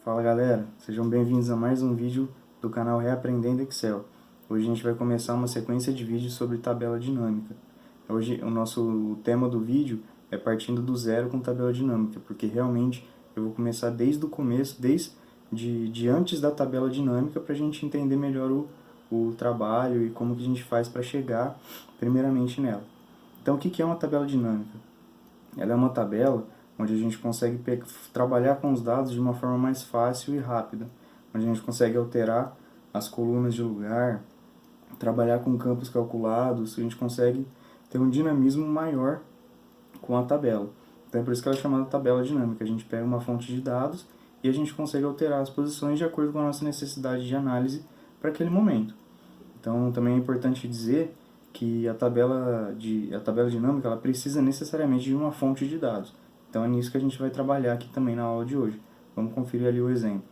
Fala galera, sejam bem-vindos a mais um vídeo do canal Reaprendendo Excel. Hoje a gente vai começar uma sequência de vídeos sobre tabela dinâmica. Hoje o nosso tema do vídeo é partindo do zero com tabela dinâmica, porque realmente eu vou começar desde o começo, desde de antes da tabela dinâmica, para a gente entender melhor o trabalho e como que a gente faz para chegar primeiramente nela. Então o que é uma tabela dinâmica? Ela é uma tabela onde a gente consegue trabalhar com os dados de uma forma mais fácil e rápida, onde a gente consegue alterar as colunas de lugar, trabalhar com campos calculados, a gente consegue ter um dinamismo maior com a tabela. Então é por isso que ela é chamada tabela dinâmica. A gente pega uma fonte de dados e a gente consegue alterar as posições de acordo com a nossa necessidade de análise para aquele momento. Então, também é importante dizer que a tabela dinâmica ela precisa necessariamente de uma fonte de dados. Então, é nisso que a gente vai trabalhar aqui também na aula de hoje. Vamos conferir ali o exemplo.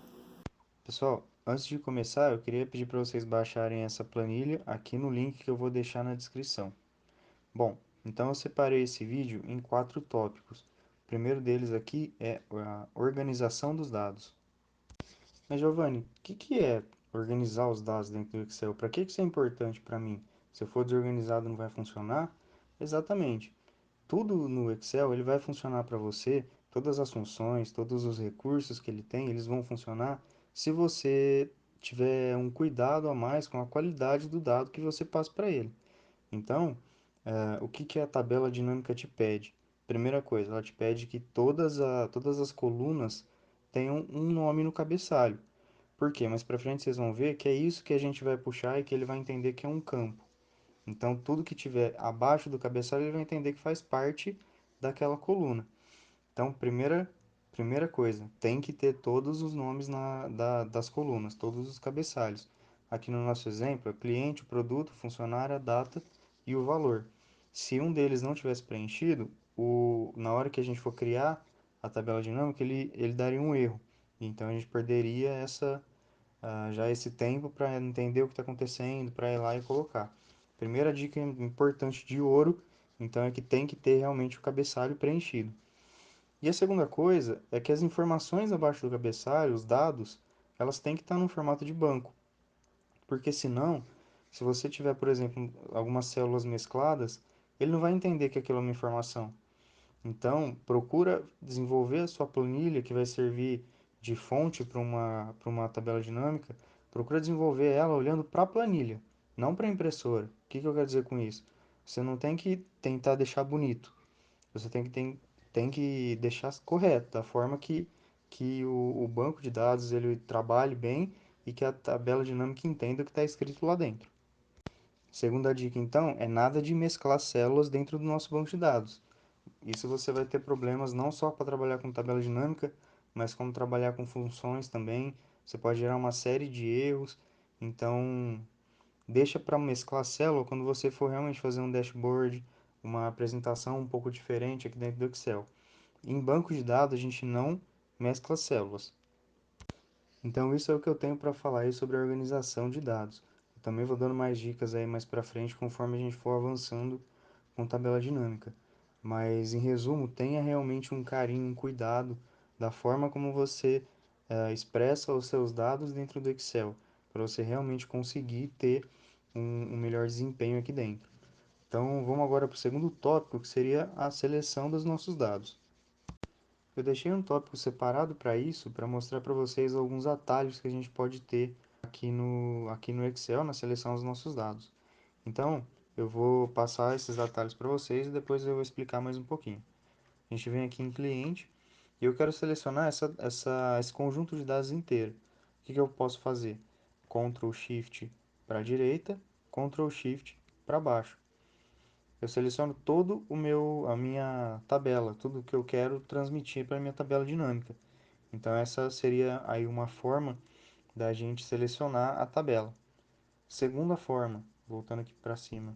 Pessoal, antes de começar, eu queria pedir para vocês baixarem essa planilha aqui no link que eu vou deixar na descrição. Bom, então eu separei esse vídeo em 4 tópicos. O primeiro deles aqui é a organização dos dados. Mas, Giovanni, o que é organizar os dados dentro do Excel? Para que isso é importante para mim? Se eu for desorganizado, não vai funcionar? Exatamente. Tudo no Excel ele vai funcionar para você, todas as funções, todos os recursos que ele tem, eles vão funcionar se você tiver um cuidado a mais com a qualidade do dado que você passa para ele. Então, o que a tabela dinâmica te pede? Primeira coisa, ela te pede que todas as colunas tenham um nome no cabeçalho. Por quê? Mais pra frente vocês vão ver que é isso que a gente vai puxar e que ele vai entender que é um campo. Então, tudo que tiver abaixo do cabeçalho, ele vai entender que faz parte daquela coluna. Então, primeira coisa, tem que ter todos os nomes das colunas, todos os cabeçalhos. Aqui no nosso exemplo, é cliente, o produto, o funcionário, a data e o valor. Se um deles não tivesse preenchido, na hora que a gente for criar a tabela dinâmica, ele daria um erro. Então, a gente perderia já esse tempo para entender o que está acontecendo, para ir lá e colocar. Primeira dica importante de ouro, então, é que tem que ter realmente o cabeçalho preenchido. E a segunda coisa é que as informações abaixo do cabeçalho, os dados, elas têm que estar no formato de banco. Porque senão, se você tiver, por exemplo, algumas células mescladas, ele não vai entender que aquilo é uma informação. Então, procura desenvolver a sua planilha que vai servir de fonte para uma tabela dinâmica. Procura desenvolver ela olhando para a planilha, não para a impressora. O que eu quero dizer com isso? Você não tem que tentar deixar bonito. Você tem que deixar correto, da forma que o banco de dados ele trabalhe bem e que a tabela dinâmica entenda o que está escrito lá dentro. Segunda dica, então, é nada de mesclar células dentro do nosso banco de dados. Isso você vai ter problemas não só para trabalhar com tabela dinâmica, mas como trabalhar com funções também. Você pode gerar uma série de erros. Então, deixa para mesclar célula quando você for realmente fazer um dashboard, uma apresentação um pouco diferente aqui dentro do Excel. Em banco de dados, a gente não mescla células. Então, isso é o que eu tenho para falar aí sobre a organização de dados. Eu também vou dando mais dicas aí mais para frente conforme a gente for avançando com tabela dinâmica. Mas, em resumo, tenha realmente um carinho, um cuidado da forma como você expressa os seus dados dentro do Excel, para você realmente conseguir ter um melhor desempenho aqui dentro. Então, vamos agora para o segundo tópico, que seria a seleção dos nossos dados. Eu deixei um tópico separado para isso, para mostrar para vocês alguns atalhos que a gente pode ter aqui no Excel, na seleção dos nossos dados. Então, eu vou passar esses atalhos para vocês e depois eu vou explicar mais um pouquinho. A gente vem aqui em cliente e eu quero selecionar esse conjunto de dados inteiro. O que eu posso fazer? Ctrl Shift para a direita, Ctrl Shift para baixo. Eu seleciono a minha tabela, tudo que eu quero transmitir para a minha tabela dinâmica. Então essa seria aí uma forma da gente selecionar a tabela. Segunda forma, voltando aqui para cima,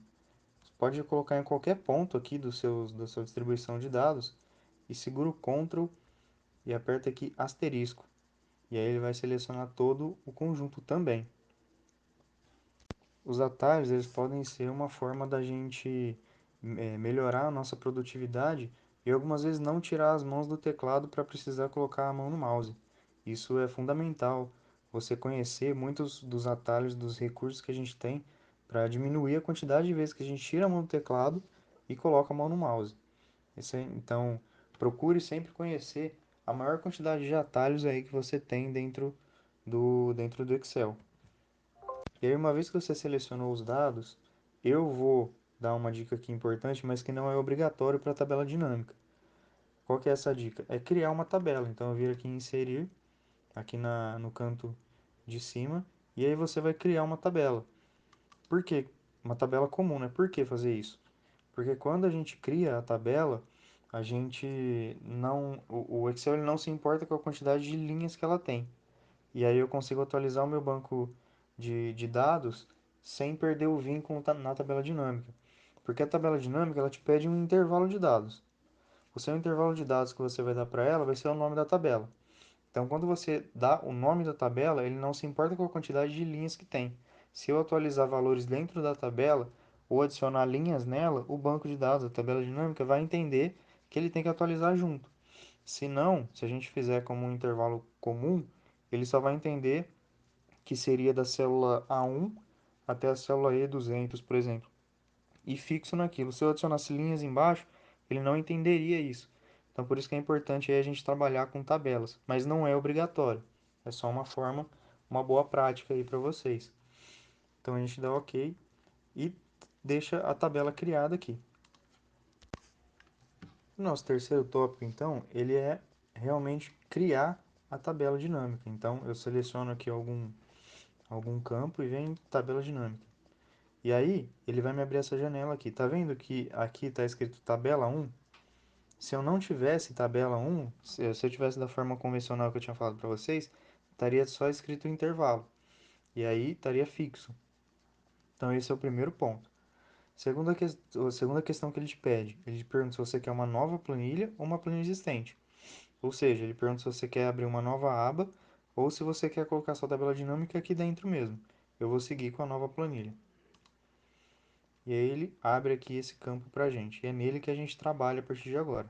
você pode colocar em qualquer ponto aqui da sua distribuição de dados e segura o Ctrl e aperta aqui asterisco. E aí ele vai selecionar todo o conjunto também. Os atalhos eles podem ser uma forma da gente melhorar a nossa produtividade e algumas vezes não tirar as mãos do teclado para precisar colocar a mão no mouse. Isso é fundamental, você conhecer muitos dos atalhos, dos recursos que a gente tem para diminuir a quantidade de vezes que a gente tira a mão do teclado e coloca a mão no mouse. Então, procure sempre conhecer a maior quantidade de atalhos aí que você tem dentro do Excel. E aí, uma vez que você selecionou os dados, eu vou dar uma dica aqui importante, mas que não é obrigatório para a tabela dinâmica. Qual que é essa dica? É criar uma tabela. Então, eu viro aqui em inserir, aqui no canto de cima, e aí você vai criar uma tabela. Por quê? Uma tabela comum, né? Por que fazer isso? Porque quando a gente cria a tabela, a gente não, o Excel ele não se importa com a quantidade de linhas que ela tem. E aí eu consigo atualizar o meu banco de dados sem perder o vínculo na tabela dinâmica. Porque a tabela dinâmica ela te pede um intervalo de dados. O seu intervalo de dados que você vai dar para ela vai ser o nome da tabela. Então, quando você dá o nome da tabela, ele não se importa com a quantidade de linhas que tem. Se eu atualizar valores dentro da tabela ou adicionar linhas nela, o banco de dados, a tabela dinâmica, vai entender que ele tem que atualizar junto. Se não, se a gente fizer como um intervalo comum, ele só vai entender que seria da célula A1 até a célula E200, por exemplo, e fixo naquilo. Se eu adicionasse linhas embaixo, ele não entenderia isso. Então, por isso que é importante aí a gente trabalhar com tabelas, mas não é obrigatório. É só uma forma, uma boa prática aí para vocês. Então, a gente dá OK e deixa a tabela criada aqui. O nosso terceiro tópico, então, ele é realmente criar a tabela dinâmica. Então, eu seleciono aqui algum campo e vem tabela dinâmica. E aí, ele vai me abrir essa janela aqui. Tá vendo que aqui está escrito tabela 1? Se eu não tivesse tabela 1, se eu tivesse da forma convencional que eu tinha falado para vocês, estaria só escrito intervalo. E aí estaria fixo. Então esse é o primeiro ponto. A segunda questão que ele te pede, ele te pergunta se você quer uma nova planilha ou uma planilha existente. Ou seja, ele pergunta se você quer abrir uma nova aba ou se você quer colocar sua tabela dinâmica aqui dentro mesmo. Eu vou seguir com a nova planilha. E aí ele abre aqui esse campo para a gente. E é nele que a gente trabalha a partir de agora.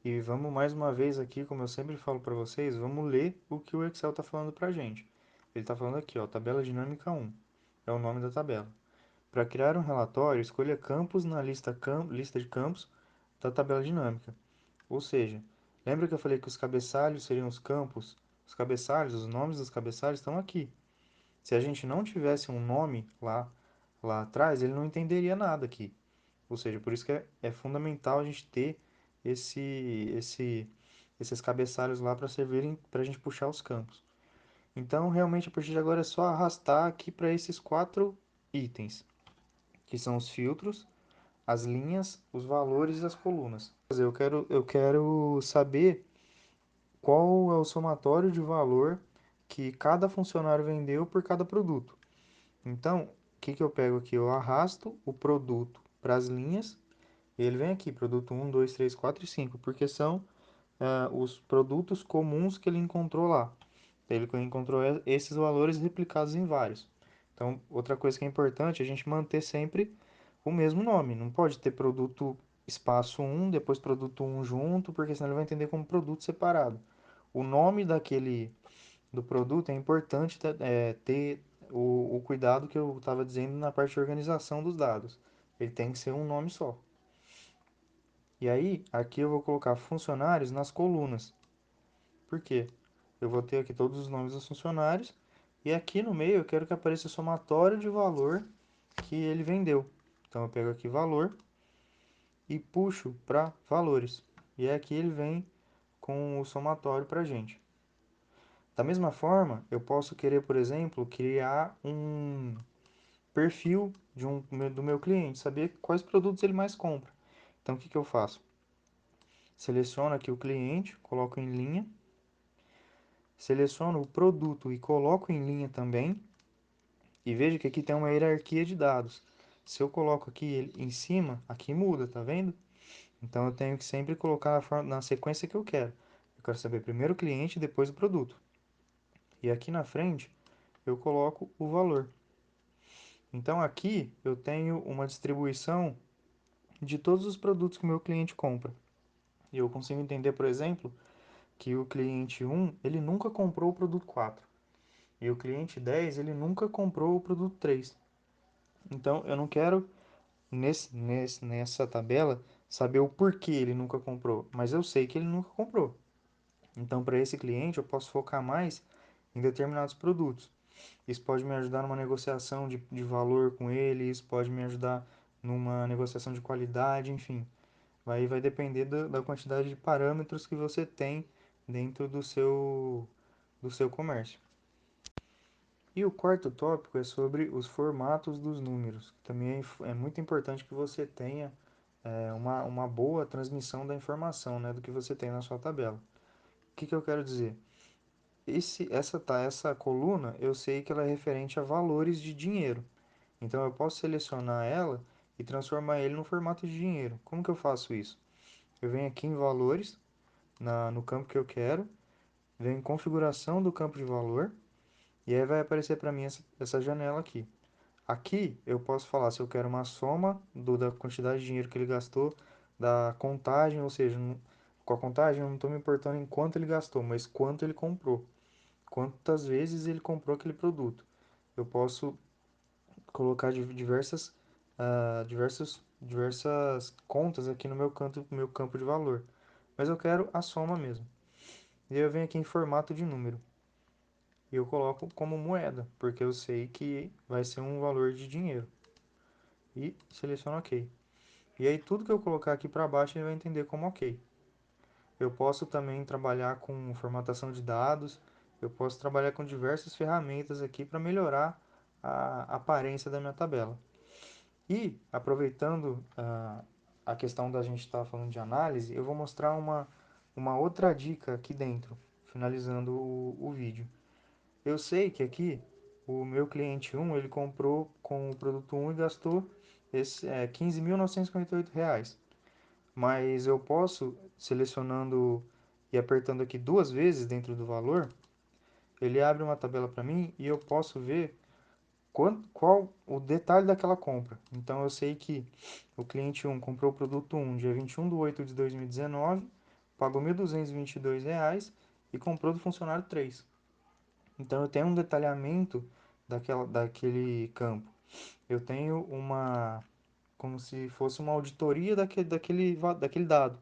E vamos mais uma vez aqui, como eu sempre falo para vocês, vamos ler o que o Excel está falando para a gente. Ele está falando aqui, ó, tabela dinâmica 1, é o nome da tabela. Para criar um relatório, escolha campos na lista de campos da tabela dinâmica. Ou seja, lembra que eu falei que os cabeçalhos seriam os campos? Os cabeçalhos, os nomes dos cabeçalhos estão aqui. Se a gente não tivesse um nome lá atrás, ele não entenderia nada aqui. Ou seja, por isso que é fundamental a gente ter esse, esse, esses cabeçalhos lá para servirem para a gente puxar os campos. Então, realmente, a partir de agora é só arrastar aqui para esses quatro itens, que são os filtros, as linhas, os valores e as colunas. Eu quero saber qual é o somatório de valor que cada funcionário vendeu por cada produto. Então, o que eu pego aqui? Eu arrasto o produto para as linhas. E ele vem aqui, produto 1, 2, 3, 4 e 5, porque são os produtos comuns que ele encontrou lá. Ele encontrou esses valores replicados em vários. Então, outra coisa que é importante é a gente manter sempre o mesmo nome. Não pode ter produto espaço 1, depois produto 1 junto, porque senão ele vai entender como produto separado. O nome do produto é importante ter o cuidado que eu estava dizendo na parte de organização dos dados. Ele tem que ser um nome só. E aí, aqui eu vou colocar funcionários nas colunas. Por quê? Eu vou ter aqui todos os nomes dos funcionários e aqui no meio eu quero que apareça o somatório de valor que ele vendeu. Então eu pego aqui valor e puxo para valores. E aqui ele vem com o somatório para a gente. Da mesma forma, eu posso querer, por exemplo, criar um perfil do meu cliente, saber quais produtos ele mais compra. Então o que eu faço? Seleciono aqui o cliente, coloco em linha, seleciono o produto e coloco em linha também. E veja que aqui tem uma hierarquia de dados. Se eu coloco aqui ele em cima, aqui muda, tá vendo? Então eu tenho que sempre colocar na sequência que eu quero. Eu quero saber primeiro o cliente, depois o produto. E aqui na frente eu coloco o valor. Então aqui eu tenho uma distribuição de todos os produtos que o meu cliente compra. E eu consigo entender, por exemplo, que o cliente 1, ele nunca comprou o produto 4. E o cliente 10, ele nunca comprou o produto 3. Então, eu não quero, nessa tabela, saber o porquê ele nunca comprou. Mas eu sei que ele nunca comprou. Então, para esse cliente, eu posso focar mais em determinados produtos. Isso pode me ajudar numa negociação de valor com ele, isso pode me ajudar numa negociação de qualidade, enfim. Vai depender da quantidade de parâmetros que você tem dentro do seu comércio. E o quarto tópico é sobre os formatos dos números. Também é muito importante que você tenha uma boa transmissão da informação, né, do que você tem na sua tabela. O que eu quero dizer? Essa coluna, eu sei que ela é referente a valores de dinheiro. Então, eu posso selecionar ela e transformar ele no formato de dinheiro. Como que eu faço isso? Eu venho aqui em valores, no campo que eu quero, venho em configuração do campo de valor, e aí vai aparecer para mim essa janela aqui. Aqui eu posso falar se eu quero uma soma da quantidade de dinheiro que ele gastou, da contagem, ou seja, com a contagem eu não estou me importando em quanto ele gastou, mas quanto ele comprou. Quantas vezes ele comprou aquele produto. Eu posso colocar diversas contas aqui no meu campo de valor. Mas eu quero a soma mesmo. E aí eu venho aqui em formato de número. E eu coloco como moeda, porque eu sei que vai ser um valor de dinheiro. E seleciono OK. E aí tudo que eu colocar aqui para baixo ele vai entender como OK. Eu posso também trabalhar com formatação de dados. Eu posso trabalhar com diversas ferramentas aqui para melhorar a aparência da minha tabela. E, aproveitando a questão da gente estar falando de análise, eu vou mostrar uma outra dica aqui dentro, finalizando o vídeo. Eu sei que aqui, o meu cliente 1, ele comprou com o produto 1 e gastou R$ 15.958. Mas eu posso, selecionando e apertando aqui duas vezes dentro do valor, ele abre uma tabela para mim e eu posso ver qual o detalhe daquela compra. Então eu sei que o cliente 1 comprou o produto 1 dia 21/8/2019, pagou R$ 1.222 e comprou do funcionário 3. Então eu tenho um detalhamento daquele campo. Eu tenho como se fosse uma auditoria daquele dado.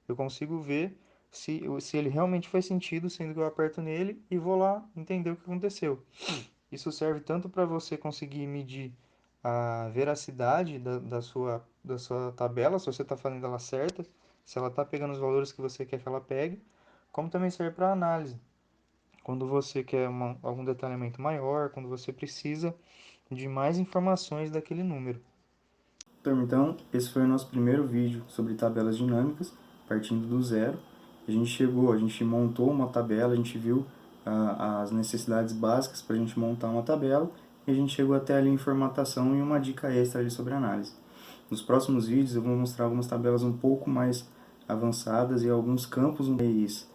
Eu consigo ver se ele realmente faz sentido, sendo que eu aperto nele e vou lá entender o que aconteceu. Isso serve tanto para você conseguir medir a veracidade da sua tabela, se você está fazendo ela certa, se ela está pegando os valores que você quer que ela pegue, como também serve para análise. Quando você quer algum detalhamento maior, quando você precisa de mais informações daquele número. Então, esse foi o nosso primeiro vídeo sobre tabelas dinâmicas, partindo do zero. A gente montou uma tabela, a gente viu as necessidades básicas para a gente montar uma tabela, e a gente chegou até ali em formatação e uma dica extra ali sobre análise. Nos próximos vídeos eu vou mostrar algumas tabelas um pouco mais avançadas e alguns campos mais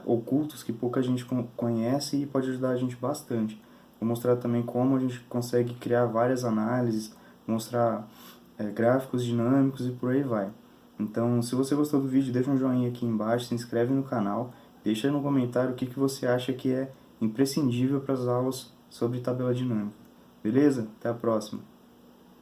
ocultos que pouca gente conhece e pode ajudar a gente bastante. Vou mostrar também como a gente consegue criar várias análises, mostrar gráficos dinâmicos e por aí vai. Então, se você gostou do vídeo, deixa um joinha aqui embaixo, se inscreve no canal, deixa no comentário o que você acha que é imprescindível para as aulas sobre tabela dinâmica. Beleza? Até a próxima!